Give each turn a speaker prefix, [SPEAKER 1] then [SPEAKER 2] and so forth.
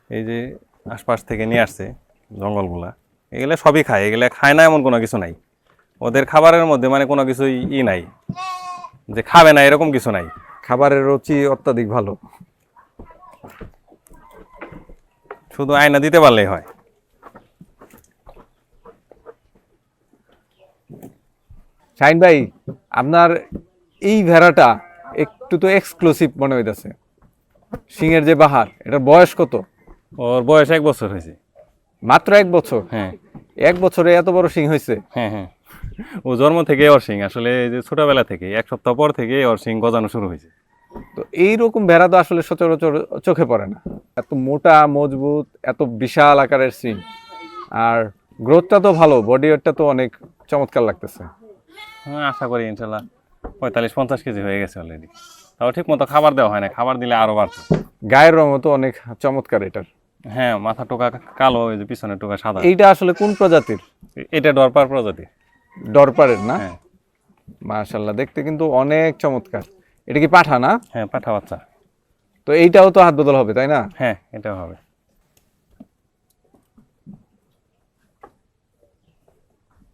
[SPEAKER 1] এই যে আশপাশ থেকে নিয়ে আসছে জঙ্গলগুলা, এগুলো সবই খায়, এগুলো খায় না এমন কোনো কিছু নাই। ওদের খাবারের মধ্যে মানে কোনো কিছুই নাই যে খাবে না এরকম কিছু নাই।
[SPEAKER 2] খাবারের রুচি অত্যাধিক ভালো।
[SPEAKER 1] শুধু আয়না দিতে পারলেই হয়।
[SPEAKER 2] শাহিন ভাই, আপনার এই ভেড়াটা একটু তো এক্সক্লুসিভ মনে হইতেছে। সিংয়ের যে বাহার, এটার বয়স কত?
[SPEAKER 1] ওর বয়স 1 বছর হয়েছে।
[SPEAKER 2] মাত্র 1 বছর?
[SPEAKER 1] হ্যাঁ
[SPEAKER 2] 1 বছরে এত বড় সিং হয়েছে?
[SPEAKER 1] হ্যাঁ হ্যাঁ, ও জন্ম থেকে ওর শিং আসলে এই যে ছোটবেলা থেকে 1 সপ্তাহ পর থেকে ওর শিং গজানো শুরু হয়েছে।
[SPEAKER 2] তো এইরকম ভেড়া তো আসলে সচরাচর চোখে পড়ে না। এত মোটা মজবুত, এত বিশাল আকারের সিং, আর গ্রোথটা তো ভালো, বডি ওয়েটটা তো অনেক চমৎকার লাগতেছে।
[SPEAKER 1] হ্যাঁ আশা করি ইনশাল্লাহ 45-50 কেজি হয়ে গেছে অলরেডি। তাও ঠিক মতো খাবার দেওয়া হয় না, খাবার দিলে আরো বাড়তো।
[SPEAKER 2] গায়ের রঙও তো অনেক চমৎকার এটার।
[SPEAKER 1] হ্যাঁ মাথা টোকা কালো, ওই যে পিছনের টোকা সাদা।
[SPEAKER 2] এইটা আসলে কোন প্রজাতির?
[SPEAKER 1] এটা ডরপার প্রজাতি।
[SPEAKER 2] ডরপারের না?
[SPEAKER 1] হ্যাঁ
[SPEAKER 2] মাশাআল্লাহ, দেখতে কিন্তু অনেক চমৎকার। এটা কি পাঠা না?
[SPEAKER 1] হ্যাঁ পাঠা বাচ্চা।
[SPEAKER 2] তো এইটাও তো হাত বদল হবে, তাই না?
[SPEAKER 1] হ্যাঁ এটাও হবে।